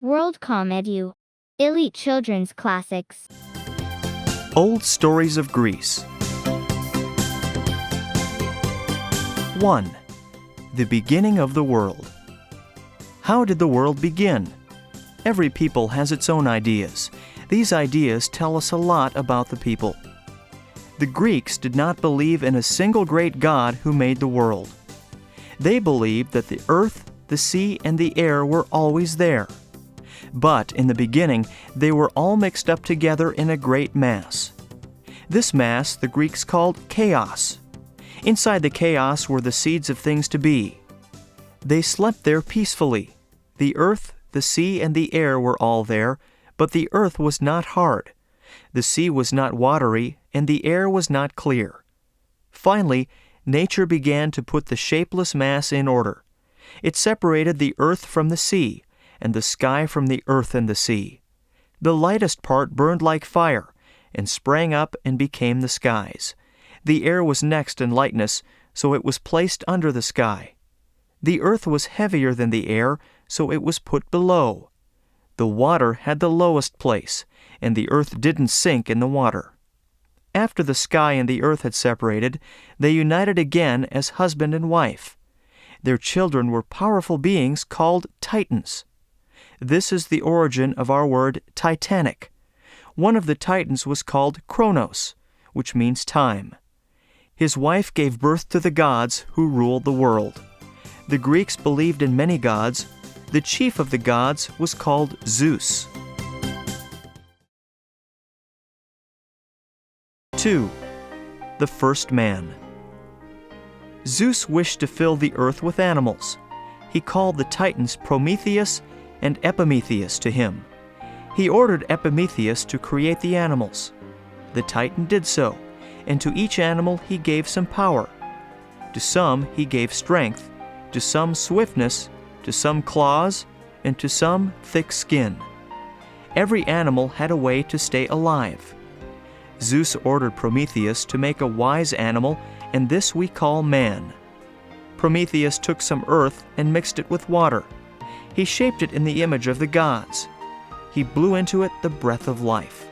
WorldComEDU. Elite Children's Classics. Old Stories of Greece. 1. The beginning of the world. How did the world begin? Every people has its own ideas. These ideas tell us a lot about the people. The Greeks did not believe in a single great God who made the world. They believed that the earth, the sea, and the air were always there. But in the beginning, they were all mixed up together in a great mass. This mass the Greeks called chaos. Inside the chaos were the seeds of things to be. They slept there peacefully. The earth, the sea, and the air were all there, but the earth was not hard. The sea was not watery, and the air was not clear. Finally, nature began to put the shapeless mass in order. It separated the earth from the sea, and the sky from the earth and the sea. The lightest part burned like fire, and sprang up and became the skies. The air was next in lightness, so it was placed under the sky. The earth was heavier than the air, so it was put below. The water had the lowest place, and the earth didn't sink in the water. After the sky and the earth had separated, they united again as husband and wife. Their children were powerful beings called Titans. This is the origin of our word Titanic. One of the Titans was called Kronos, which means time. His wife gave birth to the gods who ruled the world. The Greeks believed in many gods. The chief of the gods was called Zeus. 2. The first man. Zeus wished to fill the earth with animals. He called the Titans Prometheus and Epimetheus to him. He ordered Epimetheus to create the animals. The Titan did so, and to each animal he gave some power. To some he gave strength, to some swiftness, to some claws, and to some thick skin. Every animal had a way to stay alive. Zeus ordered Prometheus to make a wise animal, and this we call man. Prometheus took some earth and mixed it with water. He shaped it in the image of the gods. He blew into it the breath of life.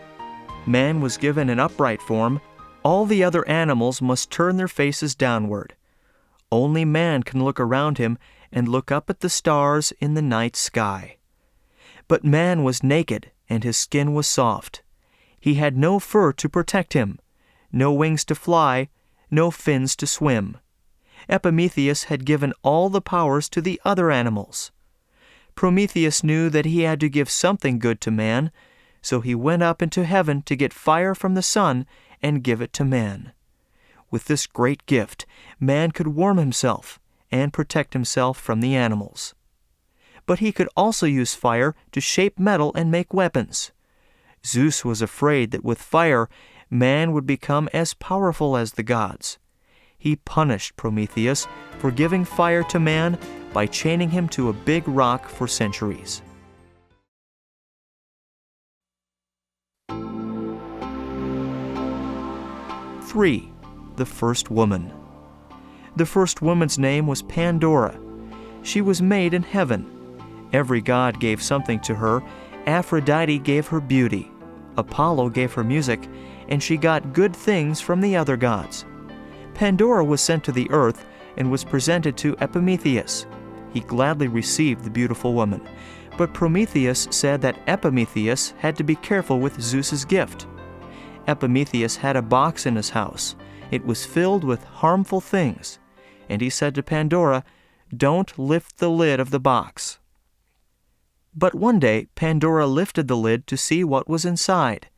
Man was given an upright form. All the other animals must turn their faces downward. Only man can look around him and look up at the stars in the night sky. But man was naked, and his skin was soft. He had no fur to protect him, no wings to fly, no fins to swim. Epimetheus had given all the powers to the other animals. Prometheus knew that he had to give something good to man, so he went up into heaven to get fire from the sun and give it to man. With this great gift, man could warm himself and protect himself from the animals. But he could also use fire to shape metal and make weapons. Zeus was afraid that with fire, man would become as powerful as the gods. He punished Prometheus for giving fire to man by chaining him to a big rock for centuries. 3. The first woman. The first woman's name was Pandora. She was made in heaven. Every god gave something to her. Aphrodite gave her beauty. Apollo gave her music, and she got good things from the other gods. Pandora was sent to the earth and was presented to Epimetheus. He gladly received the beautiful woman, but Prometheus said that Epimetheus had to be careful with Zeus's gift. Epimetheus had a box in his house. It was filled with harmful things, and he said to Pandora, "Don't lift the lid of the box." But one day Pandora lifted the lid to see what was inside.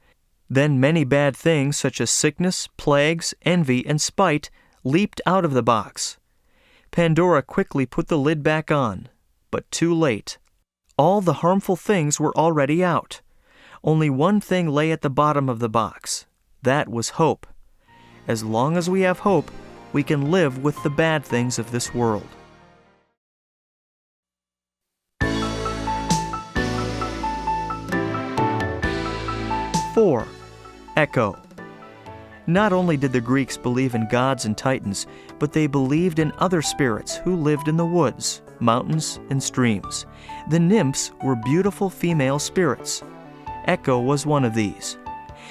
Then many bad things such as sickness, plagues, envy, and spite leaped out of the box. Pandora quickly put the lid back on, but too late. All the harmful things were already out. Only one thing lay at the bottom of the box. That was hope. As long as we have hope, we can live with the bad things of this world. 4. Echo. Not only did the Greeks believe in gods and titans, but they believed in other spirits who lived in the woods. mountains, and streams. The nymphs were beautiful female spirits. Echo was one of these.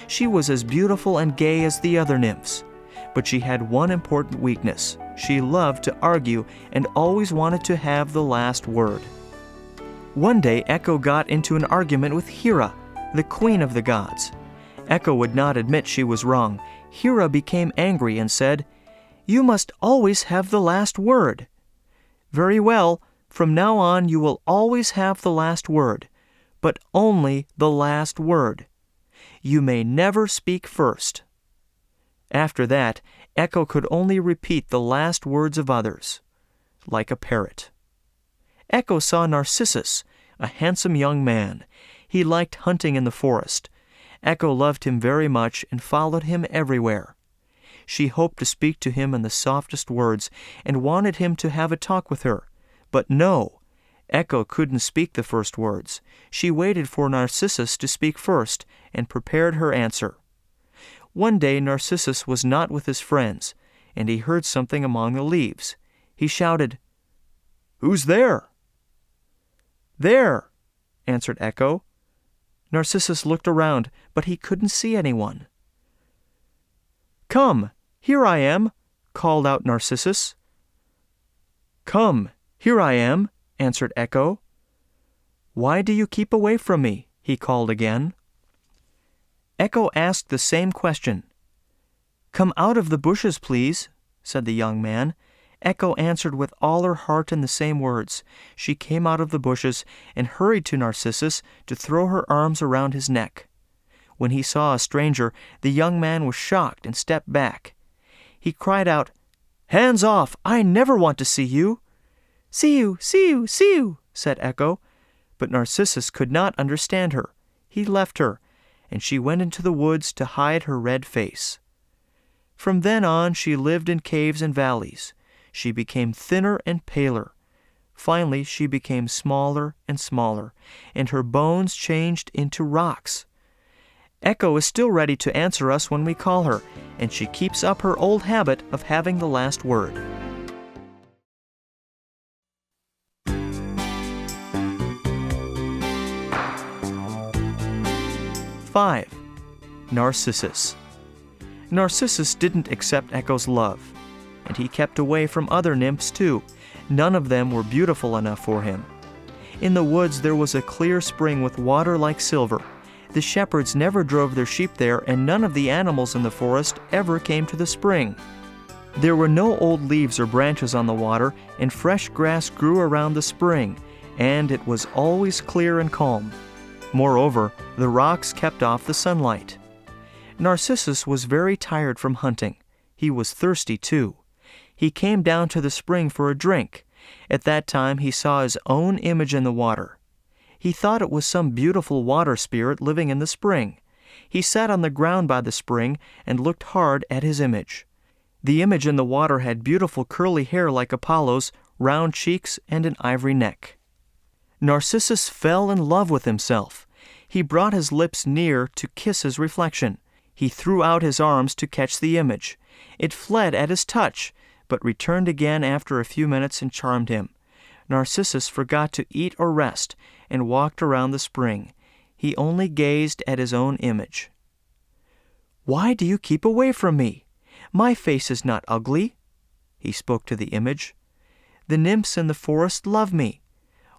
She was as beautiful and gay as the other nymphs, but she had one important weakness. She loved to argue and always wanted to have the last word. One day, Echo got into an argument with Hera, the queen of the gods. Echo would not admit she was wrong. Hera became angry and said, "You must always have the last word." "Very well, from now on you will always have the last word, but only the last word. You may never speak first." After that, Echo could only repeat the last words of others, like a parrot. Echo saw Narcissus, a handsome young man. He liked hunting in the forest. Echo loved him very much and followed him everywhere. She hoped to speak to him in the softest words and wanted him to have a talk with her. But no, Echo couldn't speak the first words. She waited for Narcissus to speak first and prepared her answer. One day Narcissus was not with his friends, and he heard something among the leaves. He shouted, "Who's there?" "There," answered Echo. Narcissus looked around, but he couldn't see anyone. "Come, here I am," called out Narcissus. "Come, here I am," answered Echo. "Why do you keep away from me?" he called again. Echo asked the same question. "Come out of the bushes, please," said the young man. Echo answered with all her heart in the same words. She came out of the bushes and hurried to Narcissus to throw her arms around his neck. When he saw a stranger, the young man was shocked and stepped back. He cried out, "Hands off! I never want to see you!" "See you, see you, see you," said Echo. But Narcissus could not understand her. He left her, and she went into the woods to hide her red face. From then on, she lived in caves and valleys. She became thinner and paler. Finally, she became smaller and smaller, and her bones changed into rocks. Echo is still ready to answer us when we call her, and she keeps up her old habit of having the last word. Five. Narcissus. Narcissus didn't accept Echo's love, and he kept away from other nymphs too. None of them were beautiful enough for him. In the woods there was a clear spring with water like silver. The shepherds never drove their sheep there, and none of the animals in the forest ever came to the spring. There were no old leaves or branches on the water, and fresh grass grew around the spring, and it was always clear and calm. Moreover, the rocks kept off the sunlight. Narcissus was very tired from hunting. He was thirsty too. He came down to the spring for a drink. At that time he saw his own image in the water. He thought it was some beautiful water spirit living in the spring. He sat on the ground by the spring and looked hard at his image. The image in the water had beautiful curly hair like Apollo's, round cheeks, and an ivory neck. Narcissus fell in love with himself. He brought his lips near to kiss his reflection. He threw out his arms to catch the image. It fled at his touch, but returned again after a few minutes and charmed him. Narcissus forgot to eat or rest and walked around the spring. He only gazed at his own image. "Why do you keep away from me? My face is not ugly," he spoke to the image. "The nymphs in the forest love me.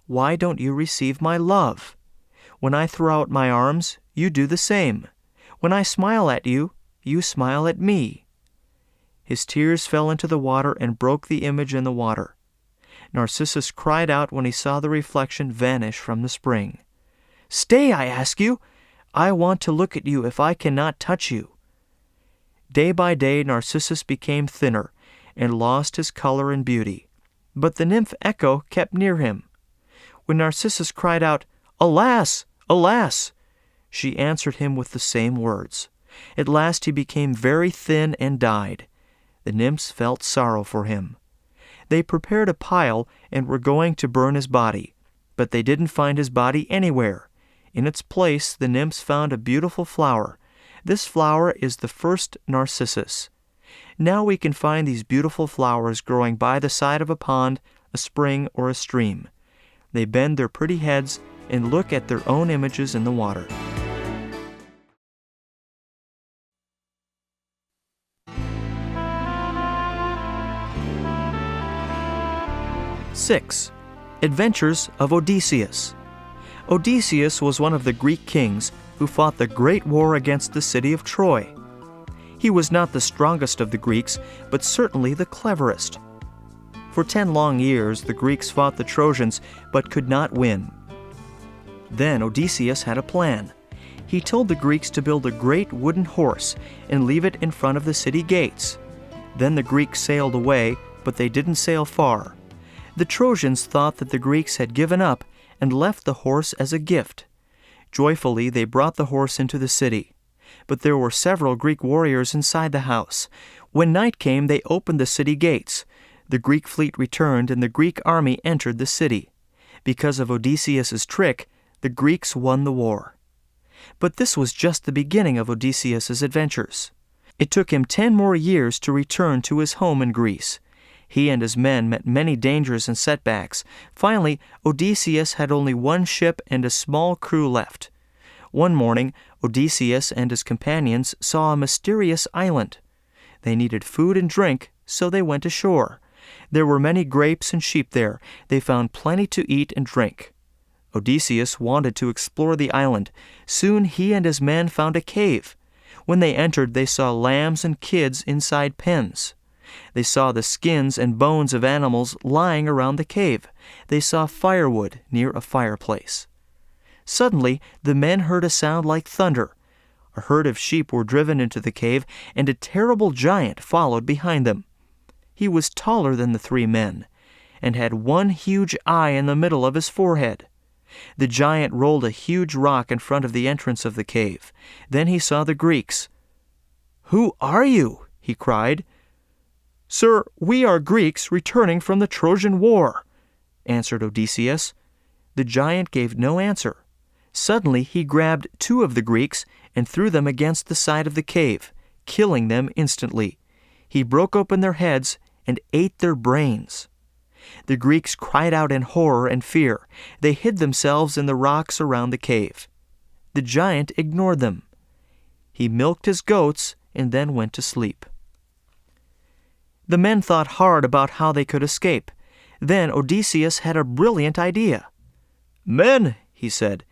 Why don't you receive my love? When I throw out my arms, you do the same. When I smile at you, you smile at me." His tears fell into the water and broke the image in the water. Narcissus cried out when he saw the reflection vanish from the spring. "Stay, I ask you! I want to look at you if I cannot touch you." Day by day Narcissus became thinner and lost his color and beauty. But the nymph Echo kept near him. When Narcissus cried out, "Alas! Alas!" she answered him with the same words. At last he became very thin and died. The nymphs felt sorrow for him. They prepared a pile and were going to burn his body, but they didn't find his body anywhere. In its place, the nymphs found a beautiful flower. This flower is the first Narcissus. Now we can find these beautiful flowers growing by the side of a pond, a spring, or a stream. They bend their pretty heads and look at their own images in the water. Six, Adventures of Odysseus. Odysseus was one of the Greek kings who fought the great war against the city of Troy. He was not the strongest of the Greeks, but certainly the cleverest. For 10 long years, the Greeks fought the Trojans, but could not win. Then Odysseus had a plan. He told the Greeks to build a great wooden horse and leave it in front of the city gates. Then the Greeks sailed away, but they didn't sail far. The Trojans thought that the Greeks had given up and left the horse as a gift. Joyfully, they brought the horse into the city. But there were several Greek warriors inside the house. When night came, they opened the city gates. The Greek fleet returned, and the Greek army entered the city. Because of Odysseus's trick, the Greeks won the war. But this was just the beginning of Odysseus's adventures. It took him 10 more years to return to his home in Greece. He and his men met many dangers and setbacks. Finally, Odysseus had only one ship and a small crew left. One morning, Odysseus and his companions saw a mysterious island. They needed food and drink, so they went ashore. There were many grapes and sheep there. They found plenty to eat and drink. Odysseus wanted to explore the island. Soon he and his men found a cave. When they entered, they saw lambs and kids inside pens. They saw the skins and bones of animals lying around the cave. They saw firewood near a fireplace. Suddenly, the men heard a sound like thunder. A herd of sheep were driven into the cave, and a terrible giant followed behind them. He was taller than the 3 men, and had one huge eye in the middle of his forehead. The giant rolled a huge rock in front of the entrance of the cave. Then he saw the Greeks. "Who are you?" he cried. "Sir, we are Greeks returning from the Trojan War," answered Odysseus. The giant gave no answer. Suddenly he grabbed 2 of the Greeks and threw them against the side of the cave, killing them instantly. He broke open their heads and ate their brains. The Greeks cried out in horror and fear. They hid themselves in the rocks around the cave. The giant ignored them. He milked his goats and then went to sleep. The men thought hard about how they could escape. Then Odysseus had a brilliant idea. "Men," he said,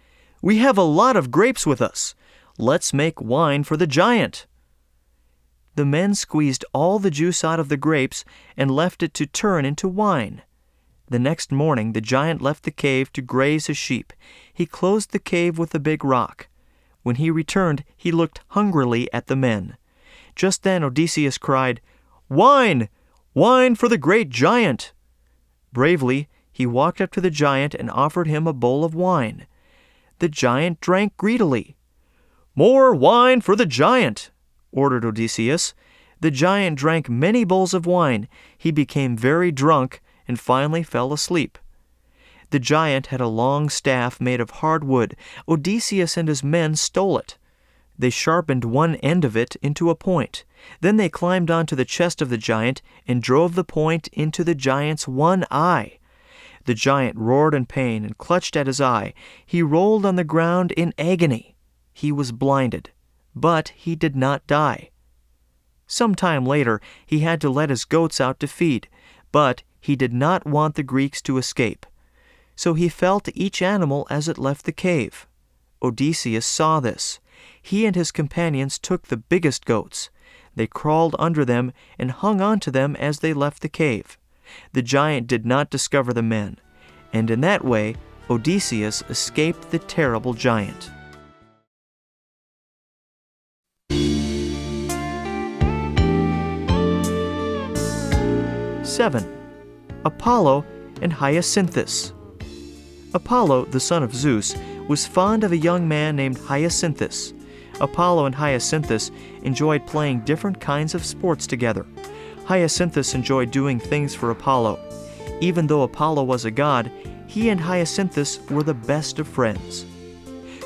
"we have a lot of grapes with us. Let's make wine for the giant." The men squeezed all the juice out of the grapes and left it to turn into wine. The next morning the giant left the cave to graze his sheep. He closed the cave with a big rock. When he returned, he looked hungrily at the men. Just then Odysseus cried, "Wine! Wine for the great giant!" Bravely, he walked up to the giant and offered him a bowl of wine. The giant drank greedily. "More wine for the giant!" ordered Odysseus. The giant drank many bowls of wine. He became very drunk and finally fell asleep. The giant had a long staff made of hard wood. Odysseus and his men stole it. They sharpened one end of it into a point. Then they climbed onto the chest of the giant and drove the point into the giant's one eye. The giant roared in pain and clutched at his eye. He rolled on the ground in agony. He was blinded, but he did not die. Some time later, he had to let his goats out to feed, but he did not want the Greeks to escape. So he fell to each animal as it left the cave. Odysseus saw this. He and his companions took the biggest goats. They crawled under them and hung on to them as they left the cave. The giant did not discover the men, and in that way, Odysseus escaped the terrible giant. Seven, Apollo and Hyacinthus. Apollo, the son of Zeus, was fond of a young man named Hyacinthus. Apollo and Hyacinthus enjoyed playing different kinds of sports together. Hyacinthus enjoyed doing things for Apollo. Even though Apollo was a god, he and Hyacinthus were the best of friends.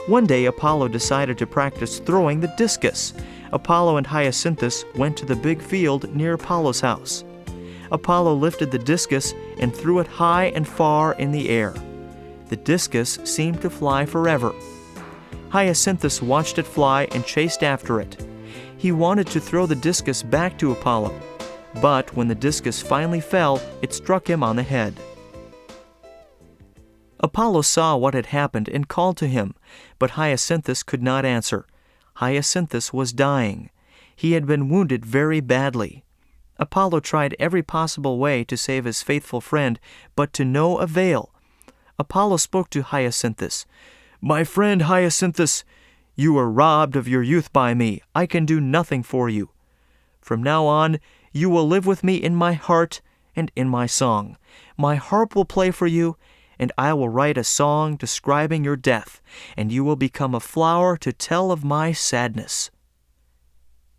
One day, Apollo decided to practice throwing the discus. Apollo and Hyacinthus went to the big field near Apollo's house. Apollo lifted the discus and threw it high and far in the air. The discus seemed to fly forever. Hyacinthus watched it fly and chased after it. He wanted to throw the discus back to Apollo, but when the discus finally fell, it struck him on the head. Apollo saw what had happened and called to him, but Hyacinthus could not answer. Hyacinthus was dying. He had been wounded very badly. Apollo tried every possible way to save his faithful friend, but to no avail. Apollo spoke to Hyacinthus. "My friend Hyacinthus, you were robbed of your youth by me. I can do nothing for you. From now on, you will live with me in my heart and in my song. My harp will play for you, and I will write a song describing your death, and you will become a flower to tell of my sadness."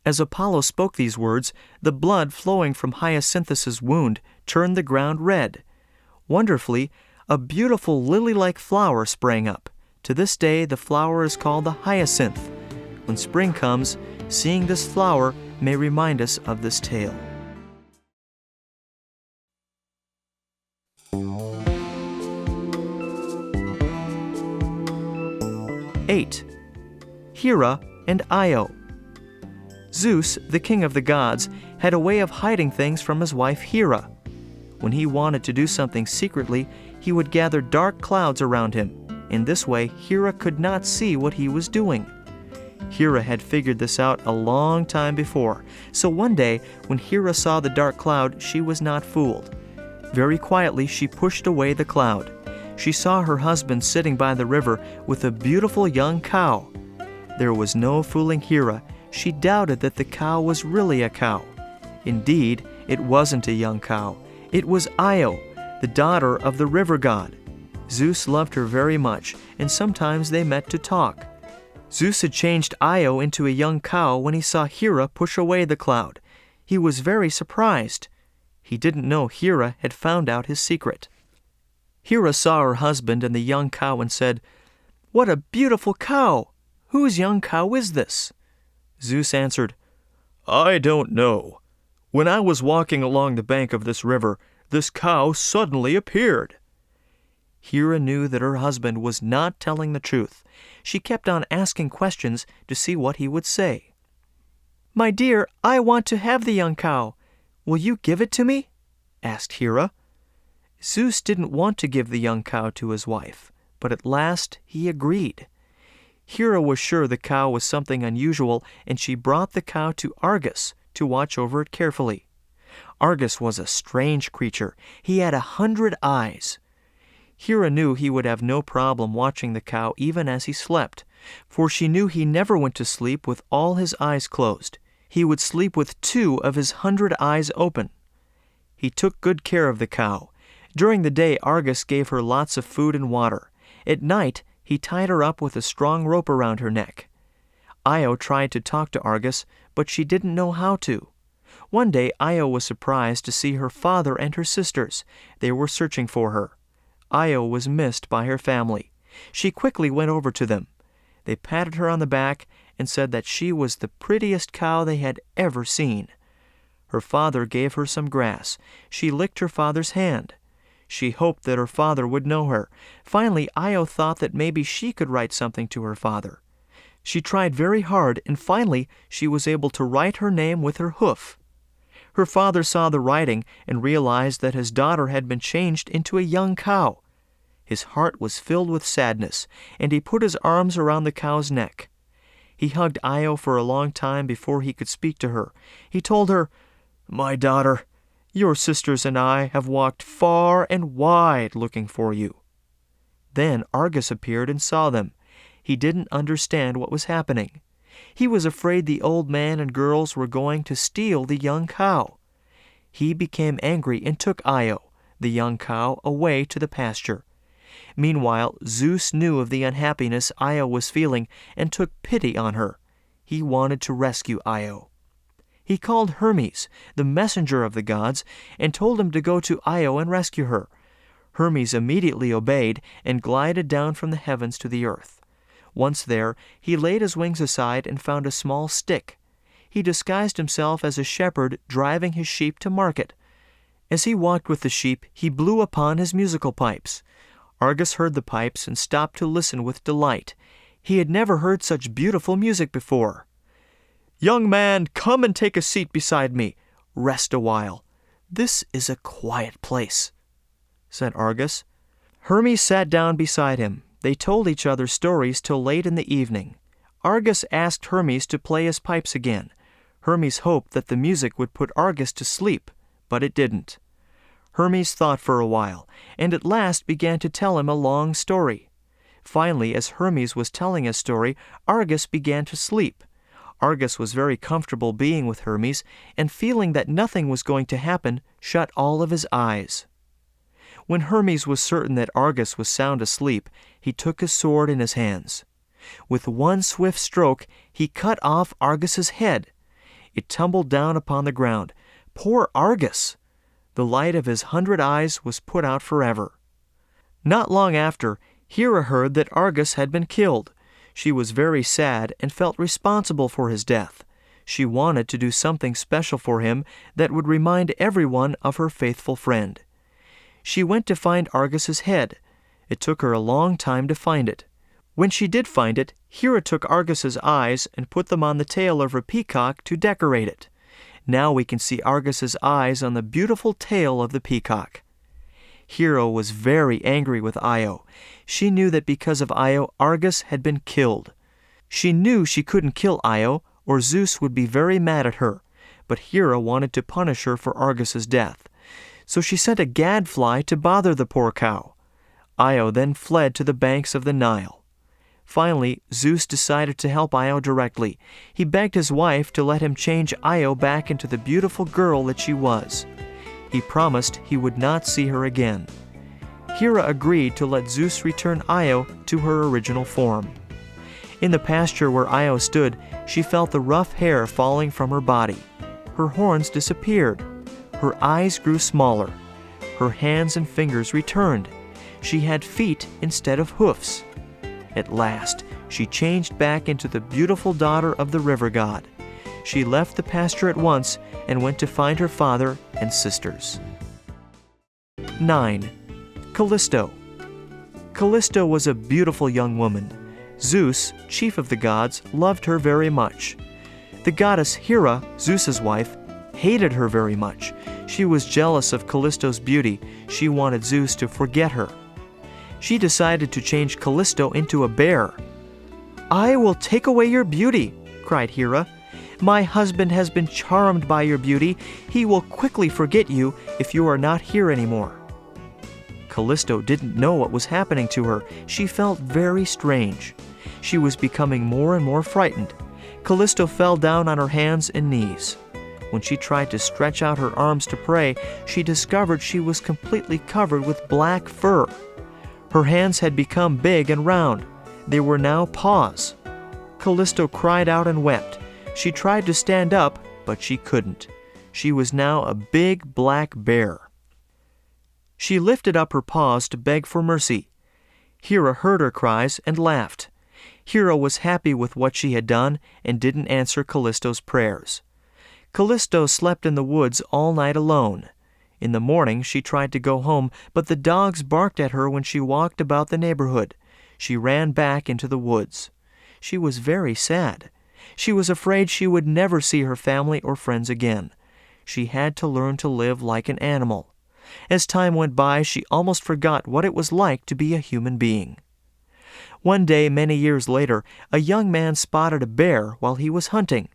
As Apollo spoke these words, the blood flowing from Hyacinthus's wound turned the ground red. Wonderfully, a beautiful lily-like flower sprang up. To this day, the flower is called the hyacinth. When spring comes, seeing this flower may remind us of this tale. (8) Hera and Io. Zeus, the king of the gods, had a way of hiding things from his wife Hera. When he wanted to do something secretly, he would gather dark clouds around him. In this way, Hera could not see what he was doing. Hera had figured this out a long time before, so one day, when Hera saw the dark cloud, she was not fooled. Very quietly, she pushed away the cloud. She saw her husband sitting by the river with a beautiful young cow. There was no fooling Hera. She doubted that the cow was really a cow. Indeed, it wasn't a young cow. It was Io, the daughter of the river god. Zeus loved her very much, and sometimes they met to talk. Zeus had changed Io into a young cow when he saw Hera push away the cloud. He was very surprised. He didn't know Hera had found out his secret. Hera saw her husband and the young cow and said, "What a beautiful cow! Whose young cow is this?" Zeus answered, "I don't know. When I was walking along the bank of this river, this cow suddenly appeared." Hera knew that her husband was not telling the truth. She kept on asking questions to see what he would say. "My dear, I want to have the young cow. Will you give it to me?" asked Hera. Zeus didn't want to give the young cow to his wife, but at last he agreed. Hera was sure the cow was something unusual, and she brought the cow to Argus to watch over it carefully. Argus was a strange creature. He had 100 eyes. Hera knew he would have no problem watching the cow even as he slept, for she knew he never went to sleep with all his eyes closed. He would sleep with 2 of his 100 eyes open. He took good care of the cow. During the day, Argus gave her lots of food and water. At night, he tied her up with a strong rope around her neck. Io tried to talk to Argus, but she didn't know how to. One day, Io was surprised to see her father and her sisters. They were searching for her. Io was missed by her family. She quickly went over to them. They patted her on the back and said that she was the prettiest cow they had ever seen. Her father gave her some grass. She licked her father's hand. She hoped that her father would know her. Finally, Io thought that maybe she could write something to her father. She tried very hard, and finally she was able to write her name with her hoof. Her father saw the writing and realized that his daughter had been changed into a young cow. His heart was filled with sadness, and he put his arms around the cow's neck. He hugged Io for a long time before he could speak to her. He told her, "My daughter, your sisters and I have walked far and wide looking for you." Then Argus appeared and saw them. He didn't understand what was happening. He was afraid the old man and girls were going to steal the young cow. He became angry and took Io, the young cow, away to the pasture. Meanwhile, Zeus knew of the unhappiness Io was feeling and took pity on her. He wanted to rescue Io. He called Hermes, the messenger of the gods, and told him to go to Io and rescue her. Hermes immediately obeyed and glided down from the heavens to the earth. Once there, he laid his wings aside and found a small stick. He disguised himself as a shepherd driving his sheep to market. As he walked with the sheep, he blew upon his musical pipes. Argus heard the pipes and stopped to listen with delight. He had never heard such beautiful music before. "Young man, come and take a seat beside me. Rest a while. This is a quiet place," said Argus. Hermes sat down beside him. They told each other stories till late in the evening. Argus asked Hermes to play his pipes again. Hermes hoped that the music would put Argus to sleep, but it didn't. Hermes thought for a while, and at last began to tell him a long story. Finally, as Hermes was telling his story, Argus began to sleep. Argus was very comfortable being with Hermes, and feeling that nothing was going to happen, shut all of his eyes. When Hermes was certain that Argus was sound asleep, he took his sword in his hands. With one swift stroke, he cut off Argus's head. It tumbled down upon the ground. Poor Argus! The light of his 100 eyes was put out forever. Not long after, Hera heard that Argus had been killed. She was very sad and felt responsible for his death. She wanted to do something special for him that would remind everyone of her faithful friend. She went to find Argus's head. It took her a long time to find it. When she did find it, Hera took Argus's eyes and put them on the tail of her peacock to decorate it. Now we can see Argus's eyes on the beautiful tail of the peacock. Hera was very angry with Io. She knew that because of Io, Argus had been killed. She knew she couldn't kill Io, or Zeus would be very mad at her, but Hera wanted to punish her for Argus's death. So she sent a gadfly to bother the poor cow. Io then fled to the banks of the Nile. Finally, Zeus decided to help Io directly. He begged his wife to let him change Io back into the beautiful girl that she was. He promised he would not see her again. Hera agreed to let Zeus return Io to her original form. In the pasture where Io stood, she felt the rough hair falling from her body. Her horns disappeared. Her eyes grew smaller. Her hands and fingers returned. She had feet instead of hoofs. At last, she changed back into the beautiful daughter of the river god. She left the pasture at once and went to find her father and sisters. 9. Callisto. Callisto was a beautiful young woman. Zeus, chief of the gods, loved her very much. The goddess Hera, Zeus's wife, hated her very much. She was jealous of Callisto's beauty. She wanted Zeus to forget her. She decided to change Callisto into a bear. "I will take away your beauty," cried Hera. "My husband has been charmed by your beauty. He will quickly forget you if you are not here anymore." Callisto didn't know what was happening to her. She felt very strange. She was becoming more and more frightened. Callisto fell down on her hands and knees. When she tried to stretch out her arms to pray, she discovered she was completely covered with black fur. Her hands had become big and round. They were now paws. Callisto cried out and wept. She tried to stand up, but she couldn't. She was now a big black bear. She lifted up her paws to beg for mercy. Hera heard her cries and laughed. Hera was happy with what she had done and didn't answer Callisto's prayers. Callisto slept in the woods all night alone. In the morning, she tried to go home, but the dogs barked at her when she walked about the neighborhood. She ran back into the woods. She was very sad. She was afraid she would never see her family or friends again. She had to learn to live like an animal. As time went by, she almost forgot what it was like to be a human being. One day, many years later, a young man spotted a bear while he was hunting.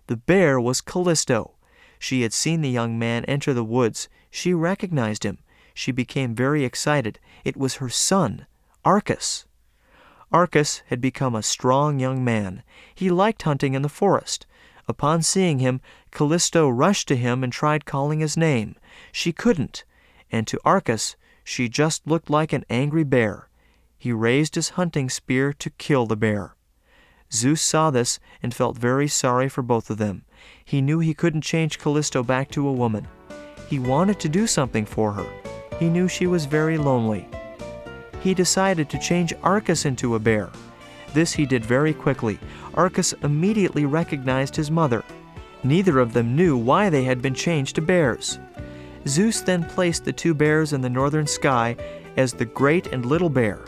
The bear was Callisto. She had seen the young man enter the woods. She recognized him. She became very excited. It was her son, Arcas. Arcas had become a strong young man. He liked hunting in the forest. Upon seeing him, Callisto rushed to him and tried calling his name. She couldn't, and to Arcas, she just looked like an angry bear. He raised his hunting spear to kill the bear. Zeus saw this and felt very sorry for both of them. He knew he couldn't change Callisto back to a woman. He wanted to do something for her. He knew she was very lonely. He decided to change Arcas into a bear. This he did very quickly. Arcas immediately recognized his mother. Neither of them knew why they had been changed to bears. Zeus then placed the two bears in the northern sky as the Great and Little Bear.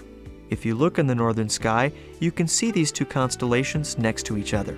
If you look in the northern sky, you can see these two constellations next to each other.